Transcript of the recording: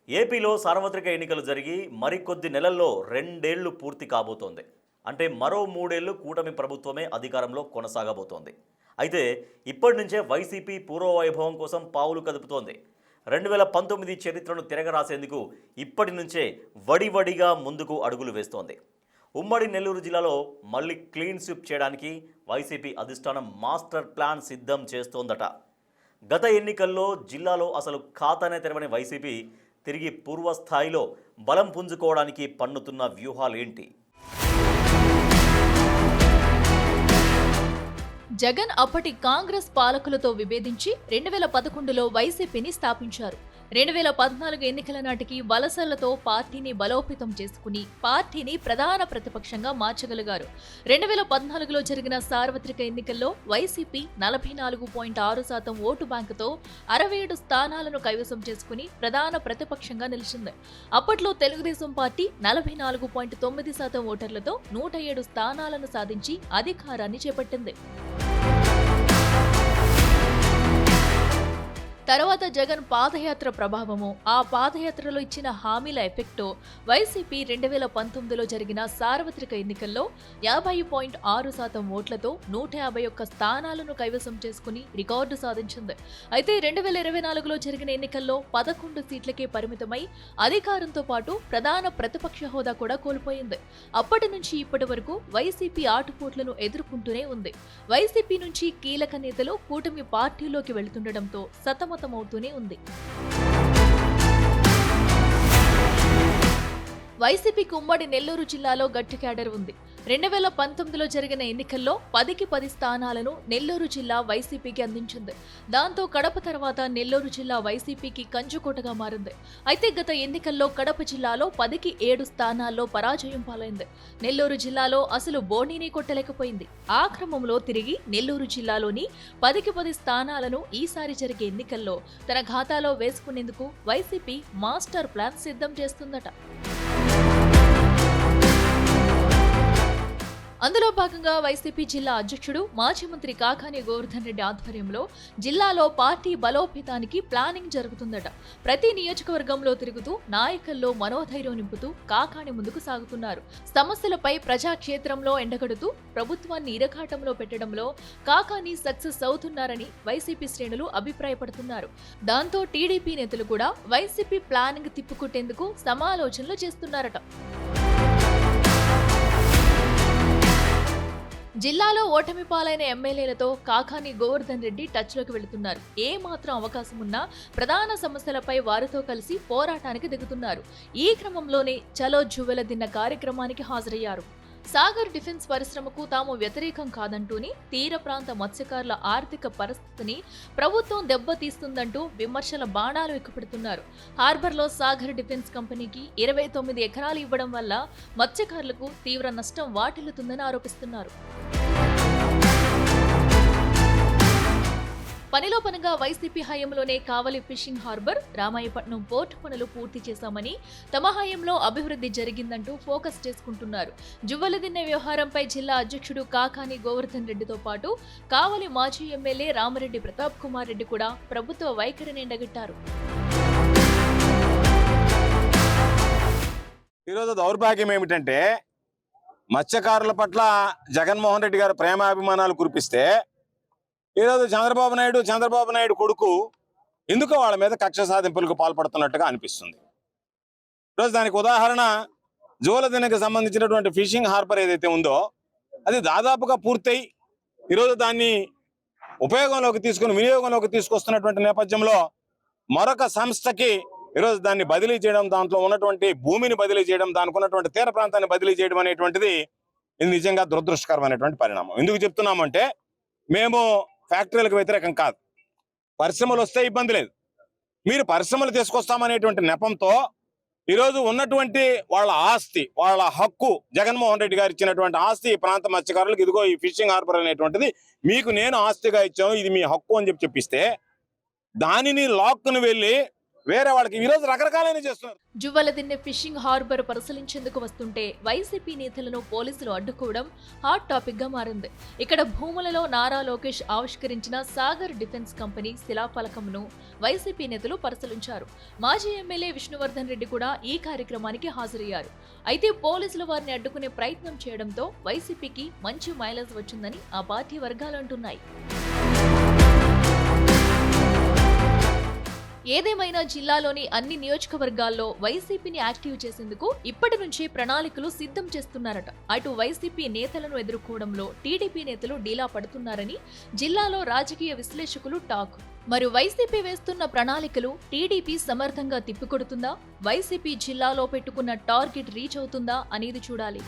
ఏపీలో సార్వత్రిక ఎన్నికలు జరిగి మరికొద్ది నెలల్లో రెండేళ్లు పూర్తి కాబోతోంది. అంటే మరో మూడేళ్లు కూటమి ప్రభుత్వమే అధికారంలో కొనసాగబోతోంది. అయితే ఇప్పటి నుంచే వైసీపీ పూర్వవైభవం కోసం పావులు కదుపుతోంది. 2019 చరిత్రను తిరగరాసేందుకు ఇప్పటి నుంచే వడివడిగా ముందుకు అడుగులు వేస్తోంది. ఉమ్మడి నెల్లూరు జిల్లాలో మళ్ళీ క్లీన్ స్వీప్ చేయడానికి వైసీపీ అధిష్టానం మాస్టర్ ప్లాన్ సిద్ధం చేస్తోందట. గత ఎన్నికల్లో జిల్లాలో అసలు ఖాతానే తెరవని వైసీపీ తిరిగి పూర్వస్థాయిలో బలం పుంజుకోవడానికి పన్నుతున్న వ్యూహాలేంటి? జగన్ అప్పటి కాంగ్రెస్ పాలకులతో విభేదించి 2011లో వైసీపీని స్థాపించారు. 2014 ఎన్నికల నాటికి వలసలతో పార్టీని బలోపేతం చేసుకుని పార్టీని ప్రధాన ప్రతిపక్షంగా మార్చగలిగారు. 2014లో జరిగిన సార్వత్రిక ఎన్నికల్లో వైసీపీ 44.6% ఓటు బ్యాంకుతో 67 స్థానాలను కైవసం చేసుకుని ప్రధాన ప్రతిపక్షంగా నిలిచింది. అప్పట్లో తెలుగుదేశం పార్టీ 44.9% ఓటర్లతో 107 స్థానాలను సాధించి అధికారాన్ని చేపట్టింది. తర్వాత జగన్ పాదయాత్ర ప్రభావము, ఆ పాదయాత్రలో ఇచ్చిన హామీల ఎఫెక్టో వైసీపీ 2019లో జరిగిన సార్వత్రిక ఎన్నికల్లో 50.6% ఓట్లతో 151 స్థానాలను కైవసం చేసుకుని రికార్డు సాధించింది. అయితే 2024లో జరిగిన ఎన్నికల్లో 11 సీట్లకే పరిమితమై అధికారంతో పాటు ప్రధాన ప్రతిపక్ష హోదా కూడా కోల్పోయింది. అప్పటి నుంచి ఇప్పటి వరకు వైసీపీ ఆటుపోట్లను ఎదుర్కొంటూనే ఉంది. వైసీపీ నుంచి కీలక నేతలు కూటమి పార్టీలోకి వెళుతుండటంతో సతమతమవుతూనే ఉంది. వైసీపీకి ఉమ్మడి నెల్లూరు జిల్లాలో గట్టి క్యాడర్ ఉంది. 2019లో జరిగిన ఎన్నికల్లో 10కి 10 స్థానాలను నెల్లూరు జిల్లా వైసీపీకి అందించింది. దాంతో కడప తర్వాత నెల్లూరు జిల్లా వైసీపీకి కంచుకోటగా మారింది. అయితే గత ఎన్నికల్లో కడప జిల్లాలో 10కి 7 స్థానాల్లో పరాజయం పాలైంది. నెల్లూరు జిల్లాలో అసలు బోణీని కొట్టలేకపోయింది. ఆ క్రమంలో తిరిగి నెల్లూరు జిల్లాలోని 10కి 10 స్థానాలను ఈసారి జరిగే ఎన్నికల్లో తన ఖాతాలో వేసుకునేందుకు వైసీపీ మాస్టర్ ప్లాన్ సిద్ధం చేస్తుందట. అందులో భాగంగా వైసీపీ జిల్లా అధ్యక్షుడు మాజీ మంత్రి కాకాని గోవర్ధన్ రెడ్డి ఆధ్వర్యంలో జిల్లాలో పార్టీ బలోపేతానికి ప్లానింగ్ జరుగుతుందట. ప్రతి నియోజకవర్గంలో తిరుగుతూ నాయకుల్లో మనోధైర్యం నింపుతూ కాకాని ముందుకు సాగుతున్నారు. సమస్యలపై ప్రజాక్షేత్రంలో ఎండగడుతూ ప్రభుత్వాన్ని ఇరకాటంలో పెట్టడంలో కాకాని సక్సెస్ అవుతున్నారని వైసీపీ శ్రేణులు అభిప్రాయపడుతున్నారు. దాంతో టీడీపీ నేతలు కూడా వైసీపీ ప్లానింగ్ తిప్పుకొట్టేందుకు సమాలోచనలు చేస్తున్నారట. జిల్లాలో ఓటమి పాలైన ఎమ్మెల్యేలతో కాకాని గోవర్ధన్ రెడ్డి టచ్లోకి వెళుతున్నారు. ఏ మాత్రం అవకాశం ఉన్నా ప్రధాన సమస్యలపై వారితో కలిసి పోరాటానికి దిగుతున్నారు. ఈ క్రమంలోనే చలో జువ్వెలదిన్న కార్యక్రమానికి హాజరయ్యారు. సాగర్ డిఫెన్స్ పరిశ్రమకు తాము వ్యతిరేకం కాదంటూని తీర ప్రాంత మత్స్యకారుల ఆర్థిక పరిస్థితిని ప్రభుత్వం దెబ్బతీస్తుందంటూ విమర్శల బాణాలు ఎక్కుపెడుతున్నారు. హార్బర్లో సాగర్ డిఫెన్స్ కంపెనీకి 29 ఎకరాలు ఇవ్వడం వల్ల మత్స్యకారులకు తీవ్ర నష్టం వాటిల్లుతుందని ఆరోపిస్తున్నారు. పనిలో పనిగా వైసీపీ హయాంలోనే కావలి ఫిషింగ్ హార్బర్, రామాయపట్నం పోర్టు పనులు పూర్తి చేశామని, తమ హయాంలో అభివృద్ధి జరిగిందంటూ ఫోకస్ చేసుకుంటున్నారు. జువ్వలదిన్నె వ్యవహారంపై జిల్లా అధ్యక్షుడు కాకాని గోవర్ధన్ రెడ్డితో పాటు కావలి మాజీ ఎమ్మెల్యే రామరెడ్డి ప్రతాప్ కుమార్ రెడ్డి కూడా ప్రభుత్వ వైఖరిని ఎండగట్టారు. ఈరోజు దౌర్భాగ్యం ఏమిటంటే మత్స్యకారుల పట్ల జగన్మోహన్ రెడ్డి గారు ప్రేమాభిమానాలు కురిపిస్తే ఈరోజు చంద్రబాబు నాయుడు కొడుకు ఎందుకు వాళ్ళ మీద కక్ష సాధింపులకు పాల్పడుతున్నట్టుగా అనిపిస్తుంది. ఈరోజు దానికి ఉదాహరణ జూలదినకి సంబంధించినటువంటి ఫిషింగ్ హార్బర్ ఏదైతే ఉందో అది దాదాపుగా పూర్తయి ఈరోజు దాన్ని వినియోగంలోకి తీసుకొస్తున్నటువంటి నేపథ్యంలో మరొక సంస్థకి ఈరోజు దాన్ని బదిలీ చేయడం, దాంట్లో ఉన్నటువంటి భూమిని బదిలీ చేయడం, దానికి ఉన్నటువంటి తీర ప్రాంతాన్ని బదిలీ చేయడం అనేటువంటిది ఇది నిజంగా దురదృష్టకరమైనటువంటి పరిణామం. ఎందుకు చెప్తున్నామంటే మేము ఫ్యాక్టరీలకు వ్యతిరేకం కాదు, పరిశ్రమలు వస్తే ఇబ్బంది లేదు, మీరు పరిశ్రమలు తీసుకొస్తామనేటువంటి నెపంతో ఈరోజు ఉన్నటువంటి వాళ్ళ ఆస్తి, వాళ్ళ హక్కు, జగన్మోహన్ రెడ్డి గారు ఇచ్చినటువంటి ఆస్తి ఈ ప్రాంత మత్స్యకారులకు ఇదిగో ఈ ఫిషింగ్ హార్బర్ అనేటువంటిది మీకు నేను ఆస్తిగా ఇచ్చాను, ఇది మీ హక్కు అని చెప్పిస్తే దానిని లాక్కును వెళ్ళి వేరే వాళ్ళకి ఈ రోజు రకరకాలైన చేస్తున్నారు. జువ్వలదిన్నె ఫిషింగ్ హార్బర్ పరిశీలించేందుకు వస్తుంటే వైసీపీ నేతలను పోలీసులు అడ్డుకోవడం హాట్ టాపిక్ గా మారింది. ఇక్కడ భూములలో నారా లోకేష్ ఆవిష్కరించిన సాగర్ డిఫెన్స్ కంపెనీ శిలాఫలకంను వైసీపీ నేతలు పరిశీలించారు. మాజీ ఎమ్మెల్యే విష్ణువర్ధన్ రెడ్డి కూడా ఈ కార్యక్రమానికి హాజరయ్యారు. అయితే పోలీసులు వారిని అడ్డుకునే ప్రయత్నం చేయడంతో వైసీపీకి మంచి మైలేజ్ వచ్చిందని ఆ పార్టీ వర్గాలు అంటున్నాయి. ఏదేమైనా జిల్లాలోని అన్ని నియోజకవర్గాల్లో వైసీపీని యాక్టివ్ చేసేందుకు ఇప్పటి నుంచే ప్రణాళికలు సిద్ధం చేస్తున్నారట. అటు వైసీపీ నేతలను ఎదుర్కోవడంలో టీడీపీ నేతలు డీలా పడుతున్నారని జిల్లాలో రాజకీయ విశ్లేషకులు టాక్. మరి వైసీపీ వేస్తున్న ప్రణాళికలు టీడీపీ సమర్థంగా తిప్పికొడుతుందా? వైసీపీ జిల్లాలో పెట్టుకున్న టార్గెట్ రీచ్ అవుతుందా అనేది చూడాలి.